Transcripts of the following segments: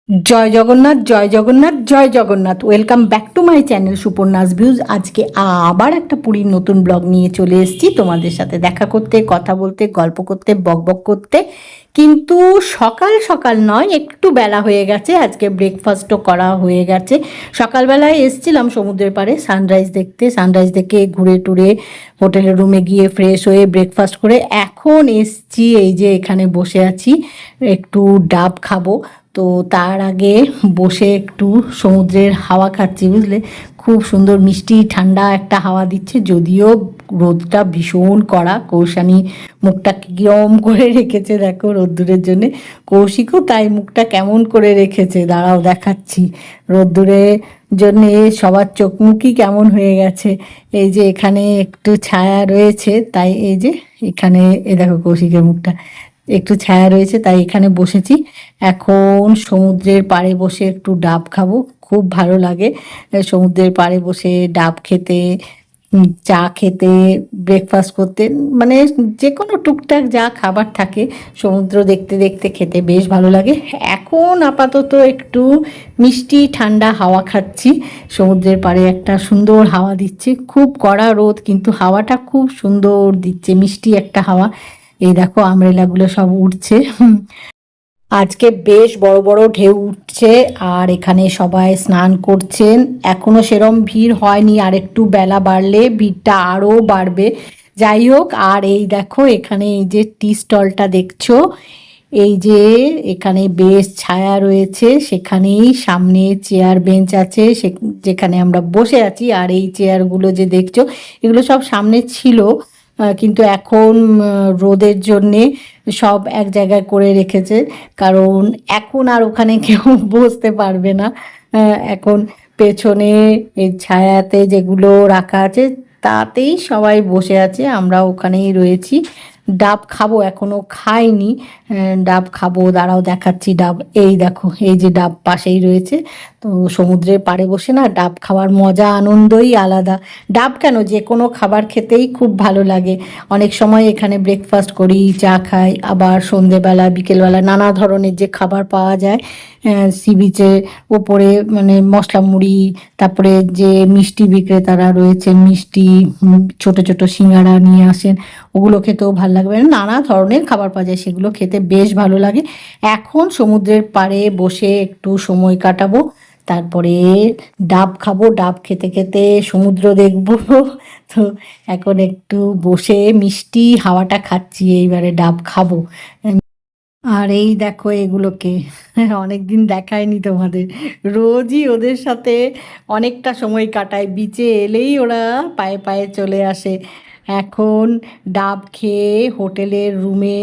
জয় জগন্নাথ, জয় জগন্নাথ, জয় Jagannath. Welcome back to my channel Suparna's views. আজকে আবার একটা পুরীর নতুন ব্লগ নিয়ে চলে এসেছি তোমাদের সাথে দেখা করতে, কথা বলতে, গল্প করতে, বকবক করতে। কিন্তু সকাল সকাল নয়, একটু বেলা হয়ে গেছে। আজকে ব্রেকফাস্টও করা হয়ে গেছে। সকালবেলায় এসছিলাম সমুদ্রের পাড়ে সানরাইজ দেখতে। সানরাইজ দেখে ঘুরে টুরে হোটেলের রুমে গিয়ে ফ্রেশ হয়ে ব্রেকফাস্ট করে এখন এসছি, এই যে এখানে বসে আছি, একটু ডাব খাবো। তো তার আগে বসে একটু সমুদ্রের হাওয়া খাচ্ছি, বুঝলে। খুব সুন্দর মিষ্টি ঠান্ডা একটা হাওয়া দিচ্ছে, যদিও রোদটা ভীষণ কড়া। কৌশানী মুখটা কিরম করে রেখেছে দেখো রোদ্দুরের জন্যে। কৌশিকও তাই মুখটা কেমন করে রেখেছে, দাঁড়াও দেখাচ্ছি। রোদ্দুরের জন্যে সবার চোখ মুখই কেমন হয়ে গেছে। এই যে এখানে একটু ছায়া রয়েছে, তাই এই যে এখানে এ দেখো কৌশিকের মুখটা একটু ছায়া রয়েছে, তাই এখানে বসেছি। এখন সমুদ্রের পাড়ে বসে একটু ডাব খাবো, খুব ভালো লাগে সমুদ্রের পাড়ে বসে ডাব খেতে, চা খেতে, ব্রেকফাস্ট করতে, মানে যে কোনো টুকটাক যা খাবার থাকে সমুদ্র দেখতে দেখতে খেতে বেশ ভালো লাগে। এখন আপাতত একটু মিষ্টি ঠান্ডা হাওয়া খাচ্ছি। সমুদ্রের পাড়ে একটা সুন্দর হাওয়া দিচ্ছে, খুব কড়া রোদ কিন্তু হাওয়াটা খুব সুন্দর দিচ্ছে, মিষ্টি একটা হাওয়া। এই দেখো আমরেলাগুলো সব উঠছে। আজকে বেশ বড় বড় ঢেউ উঠছে, আর এখানে সবাই স্নান করছেন। এখনো সেরম ভিড় হয়নি, আর একটু বেলা বাড়লে ভিড়টা আরও বাড়বে। যাই হোক, আর এই দেখো এখানে এই যে টি স্টলটা দেখছো, এই যে এখানে বেশ ছায়া রয়েছে, সেখানেই সামনে চেয়ার বেঞ্চ আছে, যেখানে আমরা বসে আছি। আর এই চেয়ারগুলো যে দেখছো, এগুলো সব সামনে ছিল, কিন্তু এখন রোদের জন্যে সব এক জায়গায় করে রেখেছে, কারণ এখন আর ওখানে কেউ বসতে পারবে না। এখন পেছনে এই ছায়াতে যেগুলো রাখা আছে তাতেই সবাই বসে আছে, আমরা ওখানেই রয়েছি। ডাব খাবো, এখনো খাইনি। ডাব খাবো, দাঁড়াও দেখাচ্ছি ডাব। এই দেখো এই যে ডাব পাশেই রয়েছে। তো সমুদ্রের পাড়ে বসে না ডাব খাওয়ার মজা আনন্দই আলাদা। ডাব কেন, যে কোনো খাবার খেতেই খুব ভালো লাগে। অনেক সময় এখানে ব্রেকফাস্ট করি, চা খাই, আবার সন্ধেবেলা বিকেলবেলা নানা ধরনের যে খাবার পাওয়া যায় সি বিচের ওপরে, মানে মশলা মুড়ি, তারপরে যে মিষ্টি বিক্রেতারা রয়েছে মিষ্টি, ছোট ছোট সিঙ্গারা নিয়ে আসেন, ওগুলো খেতেও ভালো লাগবে। নানা ধরনের খাবার পাওয়া যায়, সেগুলো খেতে বেশ ভালো লাগে। এখন সমুদ্রের পাড়ে বসে একটু সময় কাটাবো, তারপরে ডাব খাবো, ডাব খেতে খেতে সমুদ্র দেখবো। তো এখন একটু বসে মিষ্টি হাওয়াটা খাচ্ছি, এইবারে ডাব খাবো। আর এই দেখো এগুলোকে, অনেকদিন দেখায়নি তোমাদের। রোজই ওদের সাথে অনেকটা সময় কাটায়, বিচে এলেই ওরা পায়ে পায়ে চলে আসে। এখন ডাব খেয়ে হোটেলের রুমে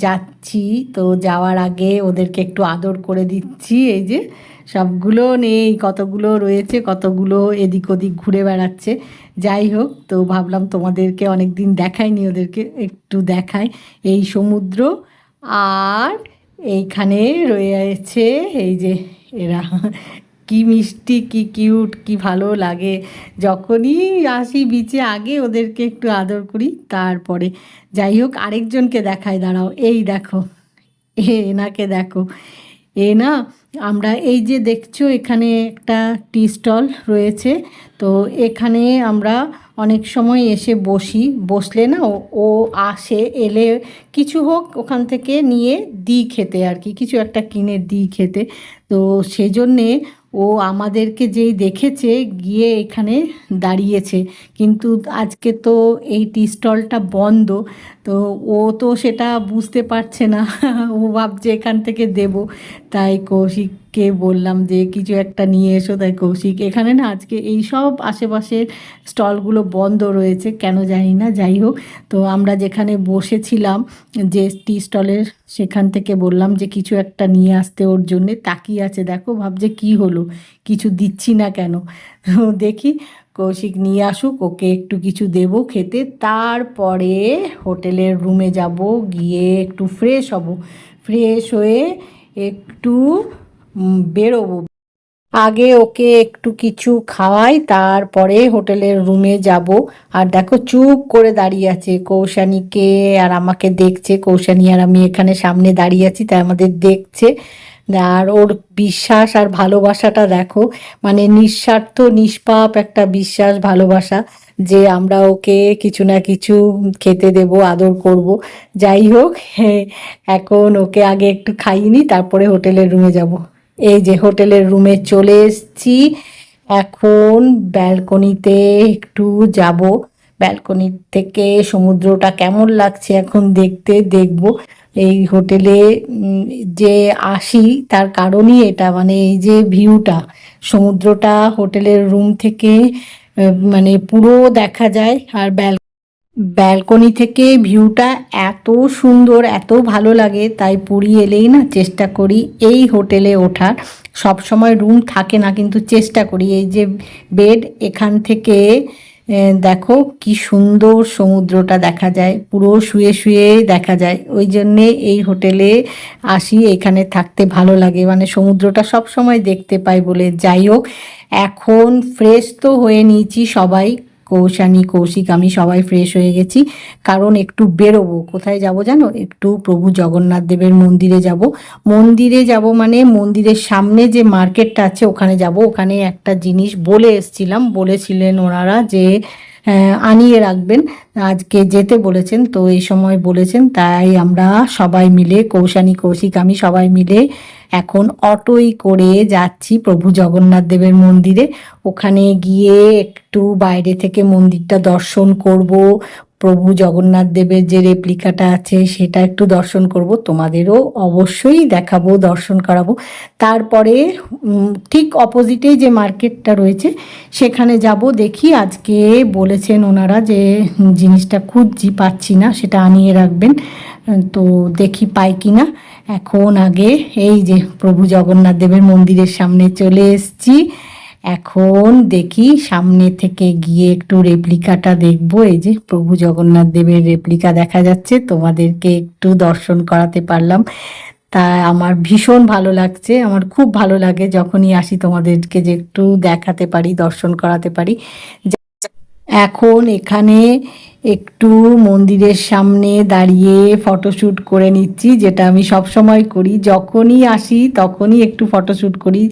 যাচ্ছি, তো যাওয়ার আগে ওদেরকে একটু আদর করে দিচ্ছি। এই যে সবগুলো নেই, কতগুলো রয়েছে, কতগুলো এদিক ওদিক ঘুরে বেড়াচ্ছে। যাই হোক, তো ভাবলাম তোমাদেরকে অনেক দিন দেখাইনি, ওদেরকে একটু দেখাই। এই সমুদ্র, আর এইখানে রয়েছে এই যে এরা, কি মিষ্টি, কি কিউট, কি ভালো লাগে। যখনই আসি বিচে আগে ওদেরকে একটু আদর করি, তারপরে। যাই হোক, আরেকজনকে দেখাই, দাঁড়াও। এই দেখো, এনাকে দেখো। এ না, আমরা এই যে দেখছো এখানে একটা টি স্টল রয়েছে, তো এখানে আমরা অনেক সময় এসে বসি। বসলে না ও আসে, এলে কিছু হোক ওখান থেকে নিয়ে দিই খেতে, আর কি কিছু একটা কিনে দিই খেতে। তো সেজন্যে ও আমাদেরকে যেই দেখেছে গিয়ে এখানে দাঁড়িয়েছে, কিন্তু আজকে তো এই টি স্টলটা বন্ধ। তো ও তো সেটা বুঝতে পারছে না, ও ভাবছে এখান থেকে দেব। তাই কৌশিককে বললাম যে কিছু একটা নিয়ে এসো, তাই কৌশিক এখানে না আজকে এই সব আশেপাশের স্টলগুলো বন্ধ রয়েছে, কেন জানি না। যাই হোক, তো আমরা যেখানে বসেছিলাম যে টি স্টলের, সেখান থেকে বললাম যে কিছু একটা নিয়ে আসতে ওর জন্যে। তাকিয়ে আছে দেখো, ভাবছে কি হলো, কিছু দিচ্ছি না কেন। তো দেখি কৌশিক নিয়ে আসুক, ওকে একটু কিছু দেবো খেতে, তারপরে হোটেলের রুমে যাব, গিয়ে একটু ফ্রেশ হব। ফ্রেশ হয়ে একটু বেরোবো। আগে ওকে একটু কিছু খাওয়াই, তারপরে হোটেলের রুমে যাব। আর দেখো চুপ করে দাঁড়িয়ে আছে, কৌশানীকে আর আমাকে দেখছে। কৌশানী আর আমি এখানে সামনে দাঁড়িয়ে আছি, তাই আমাদের দেখছে। আর ওর বিশ্বাস আর ভালোবাসাটা দেখো, মানে নিঃস্বার্থ নিষ্পাপ একটা বিশ্বাস ভালোবাসা, যে আমরা ওকে কিছু না কিছু খেতে দেব, আদর করব। যাই হোক, এখন ওকে আগে একটু খাইয়ে তারপরে হোটেলের রুমে যাব। এই যে হোটেলের রুমে চলে এসেছি। এখন ব্যালকনিতে একটু যাব, ব্যালকনি থেকে সমুদ্রটা কেমন লাগছে এখন দেখব। এই হোটেলে যে আসি তার কারণই এটা, মানে এই যে ভিউটা, সমুদ্রটা হোটেলের রুম থেকে মানে পুরো দেখা যায়। আর ব্যালকনি থেকে ভিউটা এত সুন্দর, এত ভালো লাগে, তাই পুরী এলেই না চেষ্টা করি এই হোটেলে ওঠার। সব সময় রুম থাকে না, কিন্তু চেষ্টা করি। এই যে বেড, এখান থেকে দেখো কি সুন্দর সমুদ্রটা দেখা যায়, পুরো শুয়ে শুয়ে দেখা যায়। ওই জন্যে এই হোটেলে আসি, এখানে থাকতে ভালো লাগে, মানে সমুদ্রটা সব সময় দেখতে পাই বলে। যাই হোক, এখন ফ্রেশ তো হয়ে নিয়েছি সবাই, কৌশানী, কৌশিক, আমি সবাই ফ্রেশ হয়ে গেছি। কারণ একটু বেরোবো। কোথায় যাব জানো? একটু প্রভু জগন্নাথ দেবের মন্দিরে যাব। মন্দিরে যাব মানে মন্দিরের সামনে যে মার্কেটটা আছে ওখানে যাব। ওখানে একটা জিনিস বলে এসছিলাম, বলেছিলেন ওনারা যে আনিয়ে রাখবেন, আজকে যেতে বলেছেন, তো এই সময় বলেছেন, তাই আমরা সবাই মিলে, কৌশানী, কৌশিক, আমি সবাই মিলে এখন অটোই করে যাচ্ছি প্রভু জগন্নাথ দেবের মন্দিরে। ওখানে গিয়ে একটু বাইরে থেকে মন্দিরটা দর্শন করব, প্রভু জগন্নাথ দেবের যে রেপ্লিকাটা আছে সেটা একটু দর্শন করব, তোমাদেরও অবশ্যই দেখাবো, দর্শন করাবো। তারপরে ঠিক অপোজিটেই যে মার্কেটটা রয়েছে সেখানে যাব। দেখি, আজকে বলেছেন ওনারা যে জিনিসটা খুঁজছি, পাচ্ছি না, সেটা আনিয়ে রাখবেন, তো দেখি পাই কি না। এখন আগে এই যে প্রভু জগন্নাথ দেবের মন্দিরের সামনে চলে এসেছি। এখন দেখি সামনে থেকে গিয়ে একটু রেপ্লিকাটা দেখবো। এই যে প্রভু জগন্নাথ দেবের রেপ্লিকা দেখা যাচ্ছে, তোমাদেরকে একটু দর্শন করাতে পারলাম, তা আমার ভীষণ ভালো লাগছে। আমার খুব ভালো লাগে যখনই আসি তোমাদেরকে যে একটু দেখাতে পারি, দর্শন করাতে পারি। এখন এখানে একটু মন্দিরের সামনে দাঁড়িয়ে ফটোশ্যুট করে নিচ্ছি, যেটা আমি সব সময় করি, যখনই আসি তখনই একটু ফটোশ্যুট করি।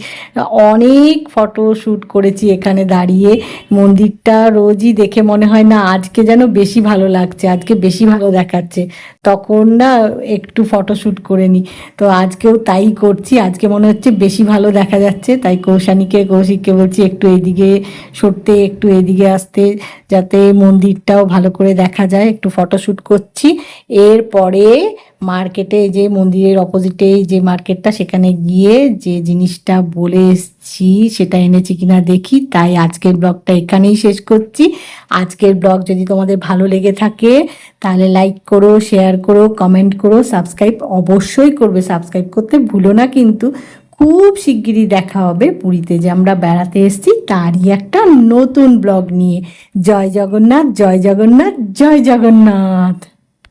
অনেক ফটোশ্যুট করেছি এখানে দাঁড়িয়ে। মন্দিরটা রোজই দেখে মনে হয় না আজকে যেন বেশি ভালো লাগছে, আজকে বেশি ভালো দেখাচ্ছে, তখন না একটু ফটোশ্যুট করে নিই। তো আজকেও তাই করছি, আজকে মনে হচ্ছে বেশি ভালো দেখা যাচ্ছে, তাই কৌশিককে বলছি একটু এদিকে সরতে, একটু এদিকে আসতে, যাতে মন্দিরটাও ভালো করে দেখা যায়। একটু ফটোশ্যুট করছি। এরপরে মার্কেটে, যে মন্দিরের অপোজিটে যে মার্কেটটা, সেখানে গিয়ে যে জিনিসটা বলে এসছি সেটা এনেছি কিনা দেখি। তাই আজকের ব্লগটা এখানেই শেষ করছি। আজকের ব্লগ যদি তোমাদের ভালো লেগে থাকে তাহলে লাইক করো, শেয়ার করো, কমেন্ট করো, সাবস্ক্রাইব অবশ্যই করবে, সাবস্ক্রাইব করতে ভুলো না কিন্তু। খুব শিগগিরই দেখা হবে পুরীতে যে আমরা বেড়াতে এসেছি তারই একটা নতুন ব্লগ নিয়ে। জয় জগন্নাথ, জয় জগন্নাথ, জয় জগন্নাথ।